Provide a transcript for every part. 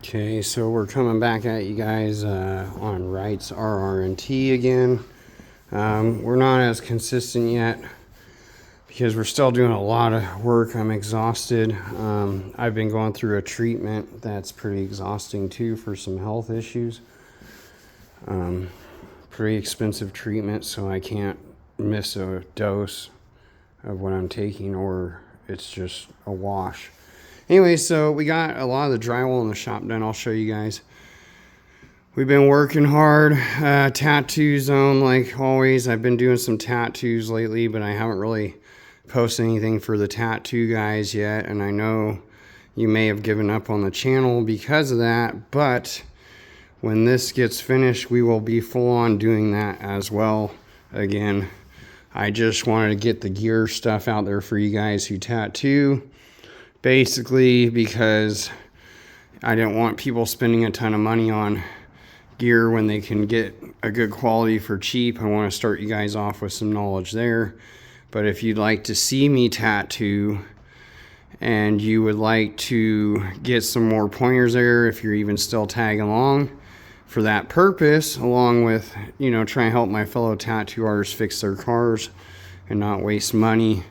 Okay, so we're coming back at you guys on Wright's RR&T again. We're not as consistent yet because we're still doing a lot of work. I'm exhausted. I've been going through a treatment that's pretty exhausting too for some health issues. Pretty expensive treatment, so I can't miss a dose of what I'm taking or it's just a wash. Anyway, so we got a lot of the drywall in the shop done. I'll show you guys. We've been working hard. Tattoo zone, like always. I've been doing some tattoos lately, but I haven't really posted anything for the tattoo guys yet. And I know you may have given up on the channel because of that, but when this gets finished, we will be full on doing that as well again. I just wanted to get the gear stuff out there for you guys who tattoo. Basically, because I didn't want people spending a ton of money on gear when they can get a good quality for cheap. I want to start you guys off with some knowledge there. But if you'd like to see me tattoo and you would like to get some more pointers there, if you're even still tagging along for that purpose, along with, you know, trying to help my fellow tattoo artists fix their cars and not waste money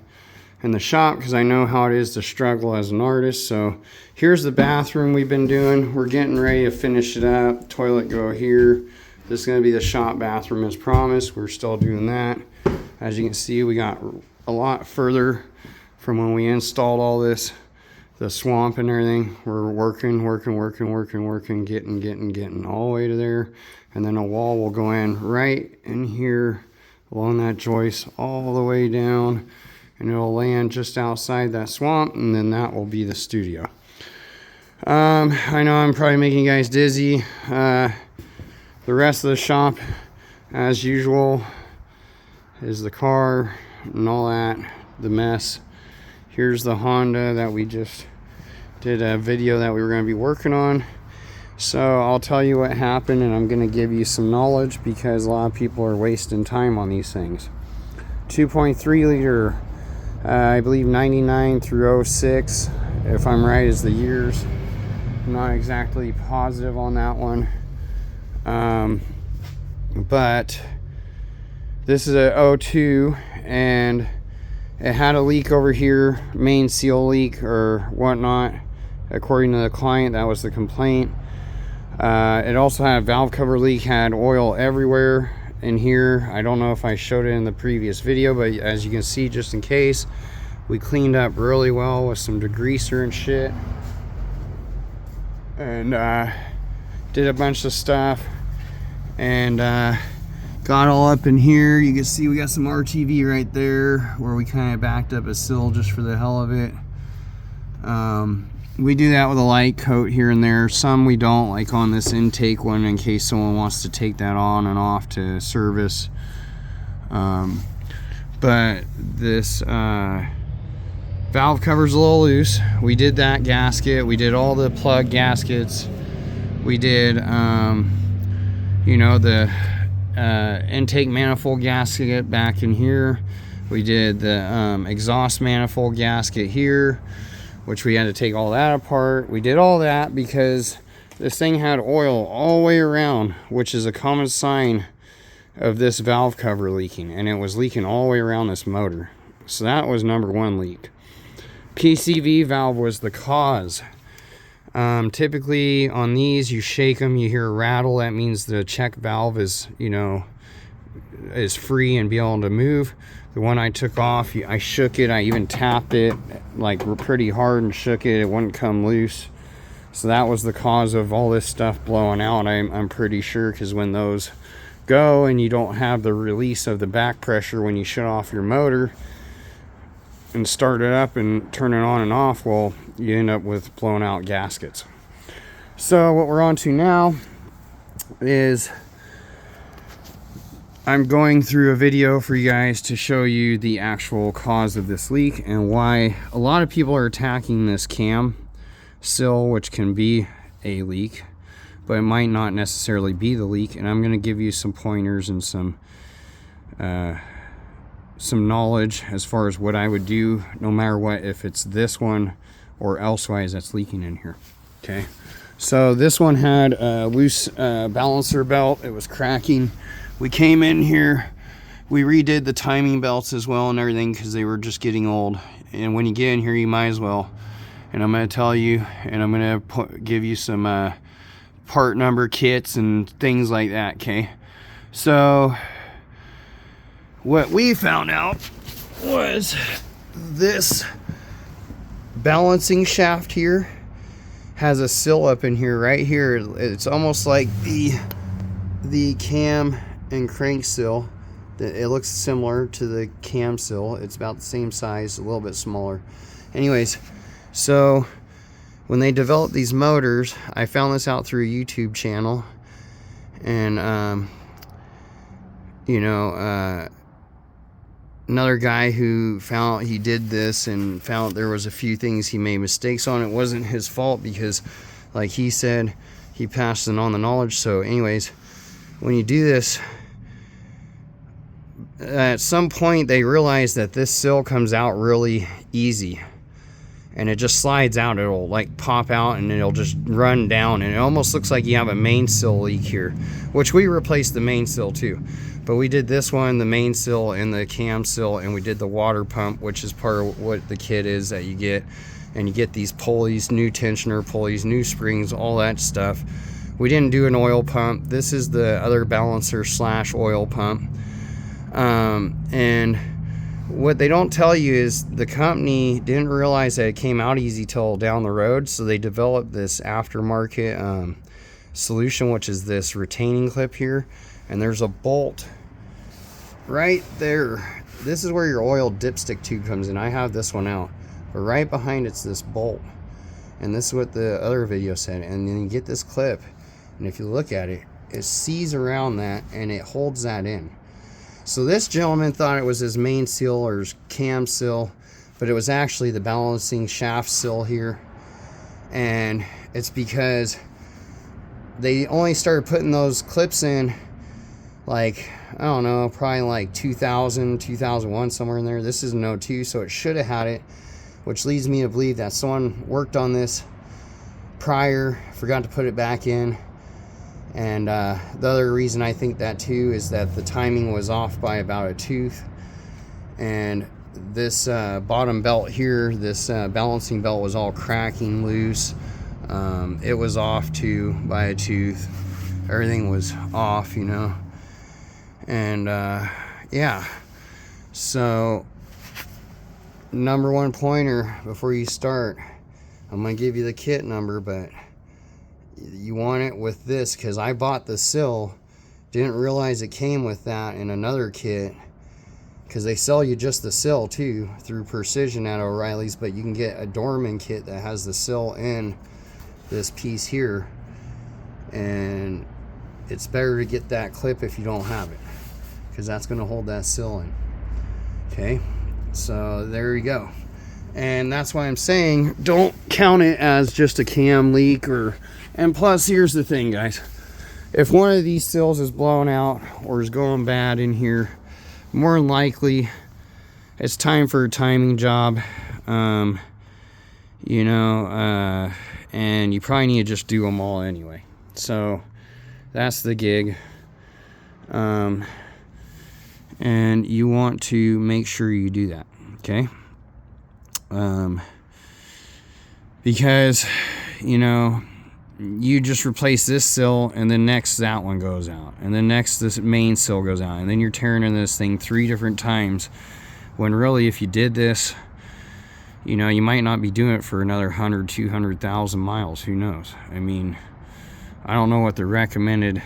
in the shop, because I know how it is to struggle as an artist. So here's the bathroom we've been doing. We're getting ready to finish it up. Toilet go here. This is going to be the shop bathroom as promised. We're still doing that. As you can see, we got a lot further from when we installed all this, the swamp and everything. We're working, getting all the way to there. And then a wall will go in right in here along that joist all the way down. And it'll land just outside that swamp, and then that will be the studio. I know I'm probably making you guys dizzy. The rest of the shop, as usual, is the car and all that, the mess. Here's the Honda that we just did a video that we were going to be working on. So I'll tell you what happened, and I'm going to give you some knowledge because a lot of people are wasting time on these things. 2.3 liter. I believe 99 through 06, if I'm right, is the years. I'm not exactly positive on that one. But this is a 02, and it had a leak over here, main seal leak or whatnot. According to the client, that was the complaint. It also had a valve cover leak, had oil everywhere in here. I don't know if I showed it in the previous video, but as you can see, just in case, we cleaned up really well with some degreaser and shit, and did a bunch of stuff, and got all up in here. You can see we got some RTV right there where we kind of backed up a sill just for the hell of it. We do that with a light coat here and there. Some we don't, like on this intake one, in case someone wants to take that on and off to service. But this valve cover's a little loose. We did that gasket. We did all the plug gaskets. We did, you know, the intake manifold gasket back in here. We did the exhaust manifold gasket here, which we had to take all that apart. We did all that because this thing had oil all the way around, which is a common sign of this valve cover leaking, and it was leaking all the way around this motor. So that was number one leak. PCV valve was the cause. Typically on these, you shake them, you hear a rattle. That means the check valve is, you know, is free and be able to move. The one I took off, I shook it. I even tapped it like pretty hard and shook it. It wouldn't come loose. So that was the cause of all this stuff blowing out. I'm pretty sure, because when those go and you don't have the release of the back pressure when you shut off your motor and start it up and turn it on and off, well, you end up with blown out gaskets. So what we're on to now is I'm going through a video for you guys to show you the actual cause of this leak and why a lot of people are attacking this cam sill, which can be a leak, but it might not necessarily be the leak. And I'm going to give you some pointers and some knowledge as far as what I would do no matter what, if it's this one or elsewise that's leaking in here. Okay, so this one had a loose balancer belt. It was cracking. We came in here, we redid the timing belts as well and everything because they were just getting old. And when you get in here, you might as well. And I'm going to tell you, and I'm going to give you some part number kits and things like that. Okay, so what we found out was this balancing shaft here has a sill up in here, right here. It's almost like the cam and crank sill. It looks similar to the cam sill. It's about the same size, a little bit smaller. Anyways, so when they developed these motors, I found this out through a YouTube channel, and you know, another guy who he did this and found there was a few things he made mistakes on. It wasn't his fault because, like he said, he passed on the knowledge. So anyways, when you do this, at some point they realize that this sill comes out really easy, and it just slides out. It'll like pop out and it'll just run down, and it almost looks like you have a main sill leak here, which we replaced the main sill too. But we did this one, the main sill and the cam sill, and we did the water pump, which is part of what the kit is that you get. And you get these pulleys, new tensioner pulleys, new springs, all that stuff. We didn't do an oil pump. This is the other balancer / oil pump. And what they don't tell you is the company didn't realize that it came out easy till down the road. So they developed this aftermarket solution, which is this retaining clip here. And there's a bolt right there. This is where your oil dipstick tube comes in. I have this one out, but right behind it's this bolt. And this is what the other video said. And then you get this clip, and if you look at it, it sees around that and it holds that in. So this gentleman thought it was his main seal or his cam seal, but it was actually the balancing shaft seal here. And it's because they only started putting those clips in, like, I don't know, probably like 2000, 2001, somewhere in there. This is an 02, so it should have had it, which leads me to believe that someone worked on this prior, forgot to put it back in. And the other reason I think that too is that the timing was off by about a tooth. And this bottom belt here, this balancing belt, was all cracking loose. It was off too by a tooth. Everything was off, you know. And yeah, so number one pointer before you start, I'm gonna give you the kit number, but you want it with this, because I bought the sill, didn't realize it came with that in another kit, because they sell you just the sill too through Precision at O'Reilly's, but you can get a Dorman kit that has the sill in this piece here, and it's better to get that clip if you don't have it, because that's going to hold that sill in. Okay, so there you go. And that's why I'm saying don't count it as just a cam leak. And plus, here's the thing, guys, if one of these sills is blown out or is going bad in here, more than likely it's time for a timing job. You know, and you probably need to just do them all anyway. So that's the gig. And you want to make sure you do that, okay? Because, you know, you just replace this sill, and then next that one goes out, and then next this main sill goes out, and then you're tearing in this thing 3 different times, when really if you did this, you know, you might not be doing it for another 100, 200,000 miles. Who knows? I mean, I don't know what the recommended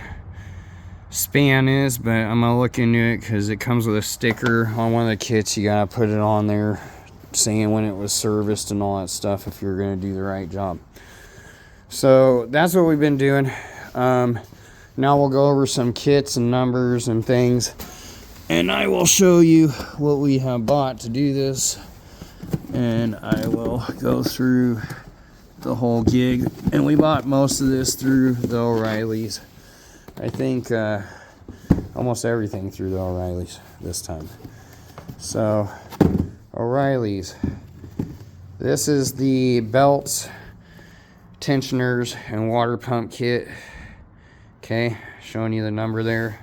span is, but I'm gonna look into it, because it comes with a sticker on one of the kits. You gotta put it on there saying when it was serviced and all that stuff if you're gonna do the right job. So that's what we've been doing. Now we'll go over some kits and numbers and things, and I will show you what we have bought to do this, and I will go through the whole gig. And we bought most of this through the O'Reilly's. I think almost everything through the O'Reilly's this time. So O'Reilly's, this is the belts tensioners and water pump kit. Okay, showing you the number there.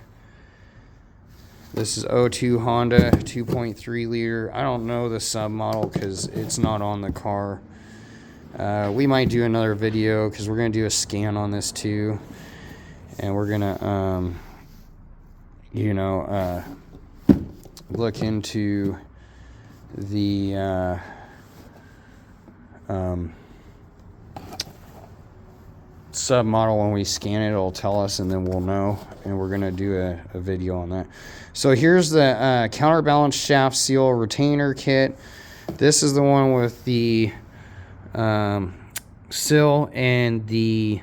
This is 02 Honda 2.3 liter. I don't know the sub model because it's not on the car. We might do another video because we're going to do a scan on this too. And we're going to, look into the sub model. When we scan it, it'll tell us, and then we'll know, and we're gonna do a video on that. So here's the counterbalance shaft seal retainer kit. This is the one with the sill and the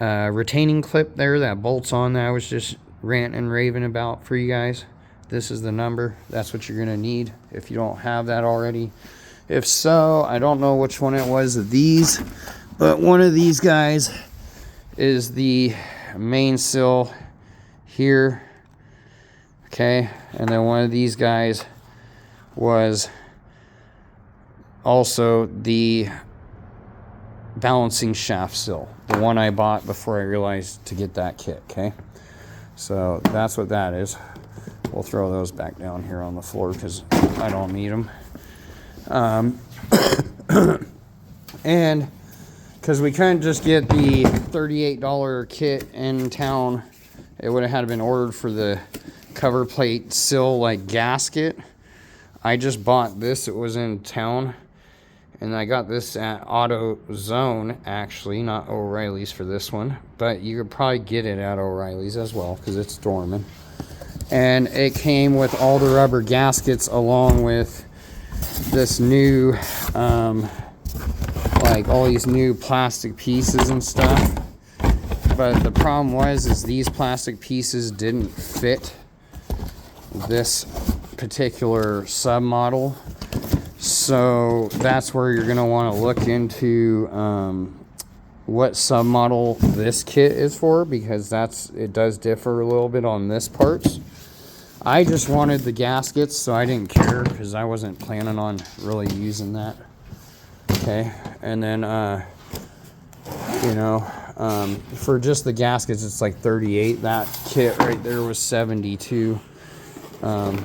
retaining clip there that bolts on that I was just ranting and raving about for you guys. This is the number. That's what you're gonna need if you don't have that already. If so, I don't know which one it was of these, but one of these guys is the main sill here. Okay, and then one of these guys was also the balancing shaft sill, the one I bought before I realized to get that kit. Okay, so that's what that is. We'll throw those back down here on the floor because I don't need them. And because we couldn't just get the $38 kit in town, it would have had been ordered for the cover plate sill like gasket. I just bought this. It was in town, and I got this at AutoZone, actually, not O'Reilly's for this one, but you could probably get it at O'Reilly's as well because it's Dorman. And it came with all the rubber gaskets along with this new like all these new plastic pieces and stuff. But the problem is these plastic pieces didn't fit this particular sub model. So that's where you're gonna want to look into what sub model this kit is for, because it does differ a little bit on this parts. I just wanted the gaskets, so I didn't care because I wasn't planning on really using that. Okay, and then for just the gaskets, it's like 38. That kit right there was 72. And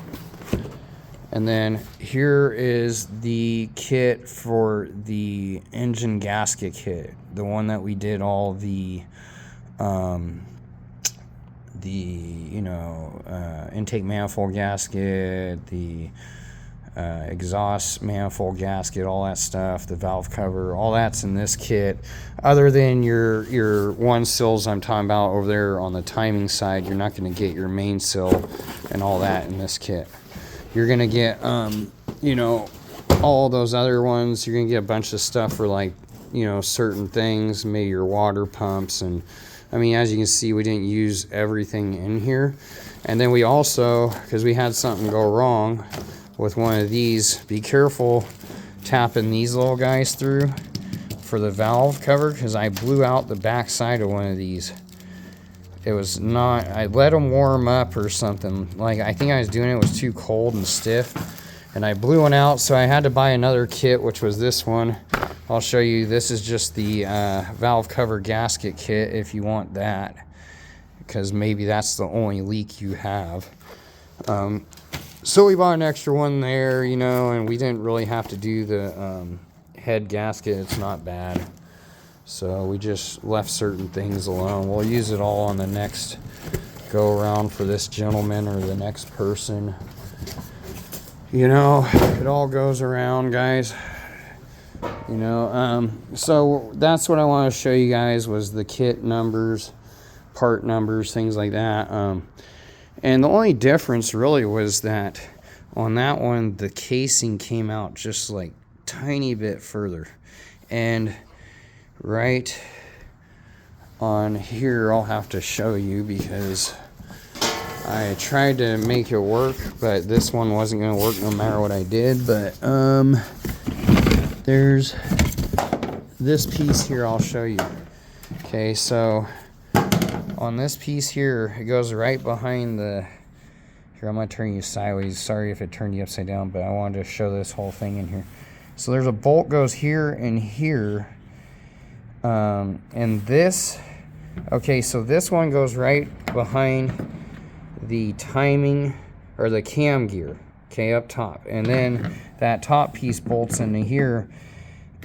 then here is the kit for the engine gasket kit, the one that we did all the intake manifold gasket, the exhaust manifold gasket, all that stuff, the valve cover, all that's in this kit. Other than your one sills I'm talking about over there on the timing side, you're not going to get your main sill and all that in this kit. You're going to get all those other ones. You're going to get a bunch of stuff for like certain things, maybe your water pumps. And I mean, as you can see, we didn't use everything in here. And then we also, because we had something go wrong with one of these, be careful tapping these little guys through for the valve cover, because I blew out the back side of one of these. It was not, I let them warm up or something. Like, I think I was doing it was too cold and stiff, and I blew one out, so I had to buy another kit, which was this one. I'll show you. This is just the valve cover gasket kit if you want that, because maybe that's the only leak you have. So we bought an extra one there, and we didn't really have to do the head gasket. It's not bad. So we just left certain things alone. We'll use it all on the next go around for this gentleman or the next person. It all goes around, guys. So that's what I want to show you guys, was the kit numbers, part numbers, things like that. And the only difference really was that on that one, the casing came out just like tiny bit further. And right on here, I'll have to show you because I tried to make it work, but this one wasn't going to work no matter what I did. But there's this piece here I'll show you. Okay, so on this piece here, it goes right behind the, here, I'm going to turn you sideways. Sorry if it turned you upside down, but I wanted to show this whole thing in here. So there's a bolt goes here and here. And this, okay, so this one goes right behind the timing or the cam gear, okay, up top. And then that top piece bolts into here.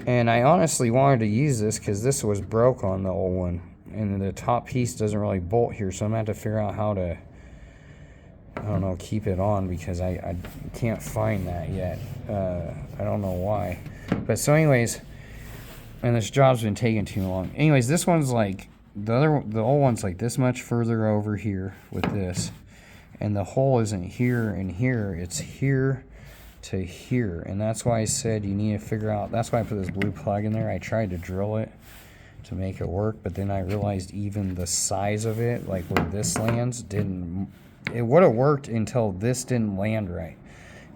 And I honestly wanted to use this because this was broke on the old one. And the top piece doesn't really bolt here, so I'm going to have to figure out how to, I don't know, keep it on because I can't find that yet. I don't know why. But so anyways, and this job's been taking too long. Anyways, this one's like, the old one's like this much further over here with this. And the hole isn't here and here, it's here to here. And that's why I said you need to figure out, that's why I put this blue plug in there. I tried to drill it to make it work, but then I realized even the size of it, like where this lands, it would have worked until this didn't land right.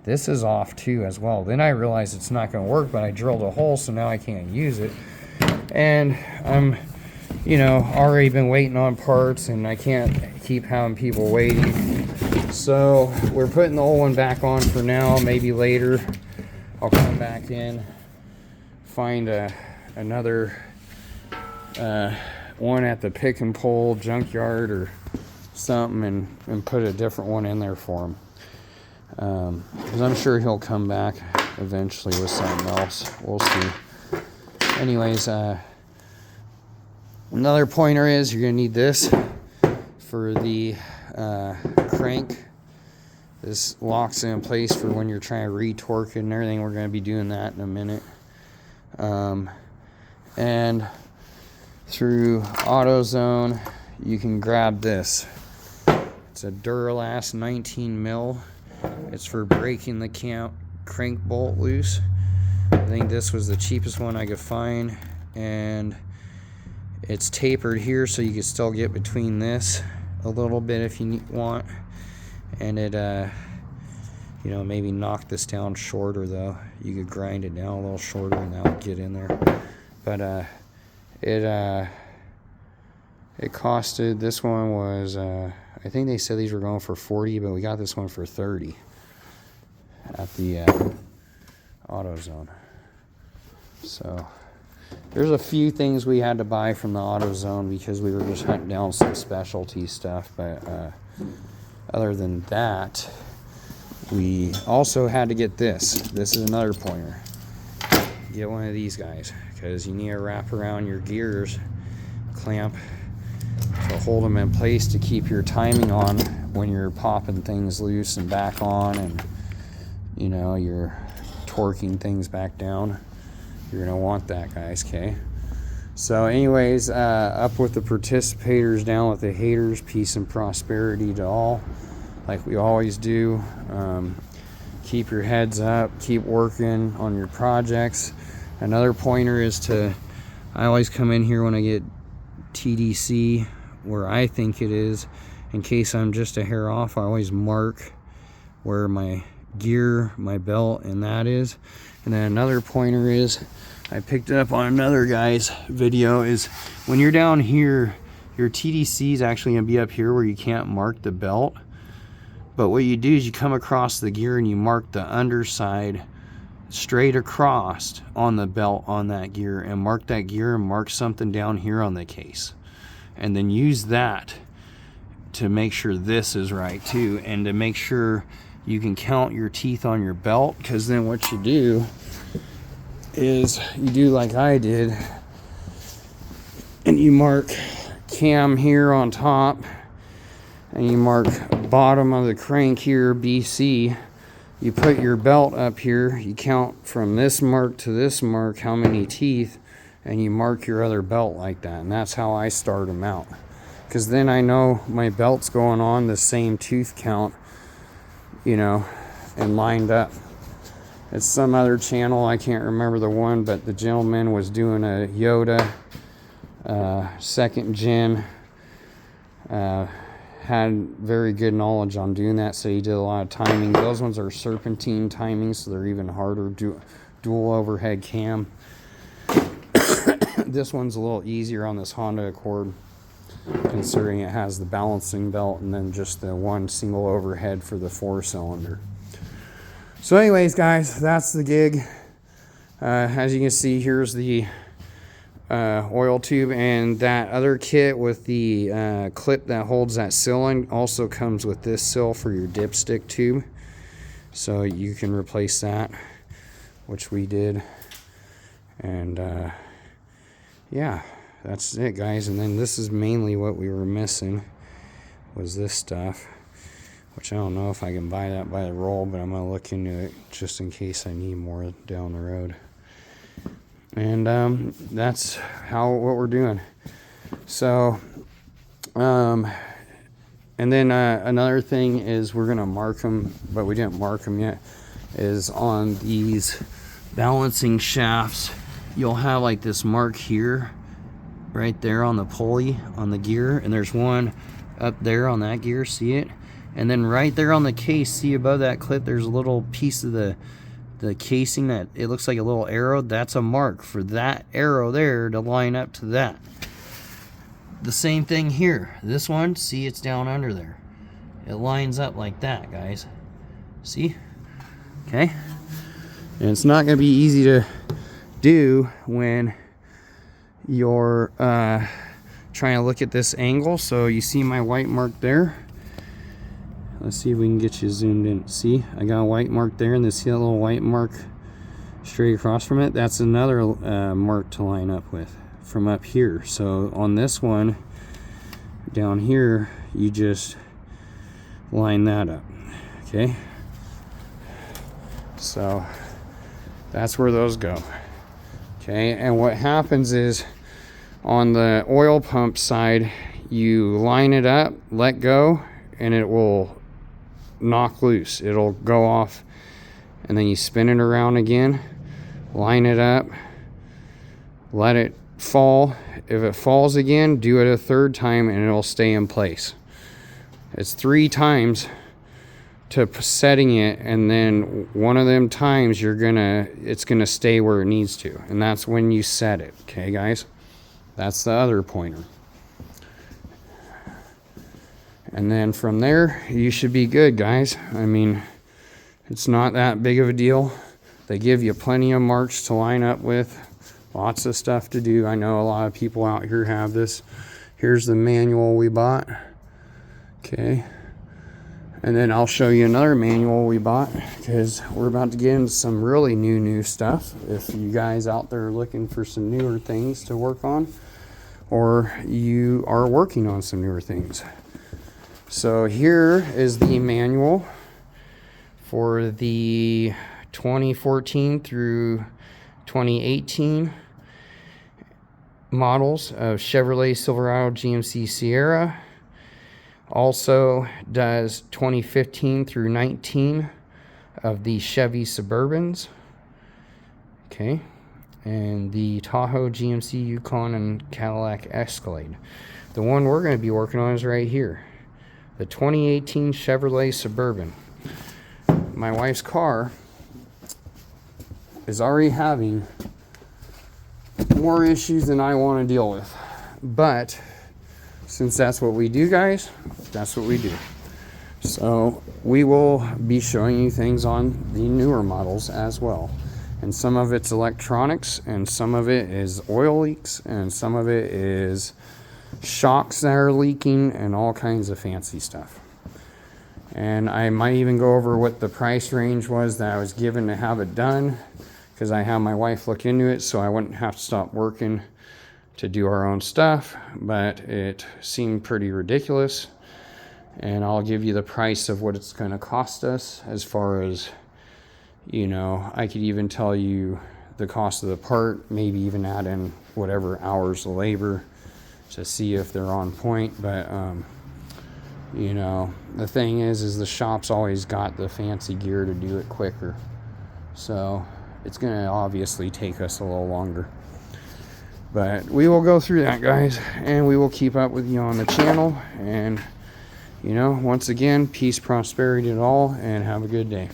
This is off too as well. Then I realized it's not going to work, but I drilled a hole, so now I can't use it. And I'm, you know, already been waiting on parts, and I can't keep having people waiting. So we're putting the old one back on for now. Maybe later I'll come back in, find another one at the pick and pull junkyard or something, and put a different one in there for him. Because I'm sure he'll come back eventually with something else. We'll see. Anyways, another pointer is you're going to need this for the crank. This locks it in place for when you're trying to re-torque it and everything. We're going to be doing that in a minute. And through AutoZone, you can grab this. It's a Duralast 19 mil. It's for breaking the crank bolt loose. I think this was the cheapest one I could find, and it's tapered here so you can still get between this a little bit if you want. And it, you know, maybe knock this down shorter though. You could grind it down a little shorter and that would get in there. But it costed, this one was, I think they said these were going for 40, but we got this one for 30 at the AutoZone. So there's a few things we had to buy from the AutoZone because we were just hunting down some specialty stuff. But other than that, we also had to get this. This is another pointer. Get one of these guys because you need to wrap around your gears clamp to hold them in place to keep your timing on when you're popping things loose and back on, and you know, you're torquing things back down. You're gonna want that, guys. Okay, so anyways, up with the participators, down with the haters. Peace and prosperity to all, like we always do. Keep your heads up, keep working on your projects. Another pointer is to, I always come in here when I get TDC where I think it is. In case I'm just a hair off, I always mark where my gear, my belt, and that is. And then another pointer is, I picked it up on another guy's video, is when you're down here, your TDC is actually going to be up here where you can't mark the belt. But what you do is you come across the gear and you mark the underside straight across on the belt on that gear, and mark that gear and mark something down here on the case, and then use that to make sure this is right too, and to make sure you can count your teeth on your belt. Because then what you do is you do like I did, and you mark cam here on top, and you mark bottom of the crank here, BC. You put your belt up here, you count from this mark to this mark how many teeth, and you mark your other belt like that. And that's how I start them out, because then I know my belt's going on the same tooth count, you know, and lined up. It's some other channel, I can't remember the one, but the gentleman was doing a Yoda second gen, had very good knowledge on doing that, so he did a lot of timing. Those ones are serpentine timing, so they're even harder. Dual overhead cam. This one's a little easier on this Honda Accord, considering it has the balancing belt and then just the one single overhead for the 4-cylinder. So anyways, guys, that's the gig. As you can see, here's the oil tube, and that other kit with the clip that holds that seal in also comes with this seal for your dipstick tube, so you can replace that, which we did. And yeah, that's it, guys. And then this is mainly what we were missing, was this stuff, which I don't know if I can buy that by the roll, but I'm gonna look into it just in case I need more down the road. And that's what we're doing. So and then another thing is we're gonna mark them, but we didn't mark them yet, is on these balancing shafts you'll have like this mark here, right there on the pulley on the gear, and there's one up there on that gear, see it? And then right there on the case, see above that clip, there's a little piece of the casing that it looks like a little arrow. That's a mark for that arrow there to line up to that. The same thing here. This one, see, it's down under there. It lines up like that, guys. See? Okay? And it's not going to be easy to do when you're trying to look at this angle. So you see my white mark there. Let's see if we can get you zoomed in. See, I got a white mark there, and see that little white mark straight across from it? That's another mark to line up with from up here. So on this one down here, you just line that up. Okay, so that's where those go. Okay, and what happens is on the oil pump side, you line it up, let go, and it will knock loose. It'll go off, and then you spin it around again, line it up, let it fall. If it falls again, do it a third time, and it'll stay in place. It's 3 times to setting it, and then one of them times it's gonna stay where it needs to, and that's when you set it. Okay, guys, that's the other pointer. And then from there, you should be good, guys. I mean, it's not that big of a deal. They give you plenty of marks to line up with, lots of stuff to do. I know a lot of people out here have this. Here's the manual we bought. Okay. And then I'll show you another manual we bought, because we're about to get into some really new stuff. If you guys out there are looking for some newer things to work on, or you are working on some newer things. So here is the manual for the 2014 through 2018 models of Chevrolet Silverado GMC Sierra. Also does 2015 through 19 of the Chevy Suburbans. Okay. And the Tahoe GMC Yukon and Cadillac Escalade. The one we're going to be working on is right here. The 2018 Chevrolet Suburban. My wife's car is already having more issues than I want to deal with. But since that's what we do, guys, that's what we do. So we will be showing you things on the newer models as well. And some of it's electronics, and some of it is oil leaks, and some of it is shocks that are leaking, and all kinds of fancy stuff. And I might even go over what the price range was that I was given to have it done, because I have my wife look into it so I wouldn't have to stop working to do our own stuff. But it seemed pretty ridiculous, and I'll give you the price of what it's going to cost us. As far as, you know, I could even tell you the cost of the part, maybe even add in whatever hours of labor to see if they're on point. But you know, the thing is the shop's always got the fancy gear to do it quicker, so it's going to obviously take us a little longer. But we will go through that, guys, and we will keep up with you on the channel. And, you know, once again, peace, prosperity to all, and have a good day.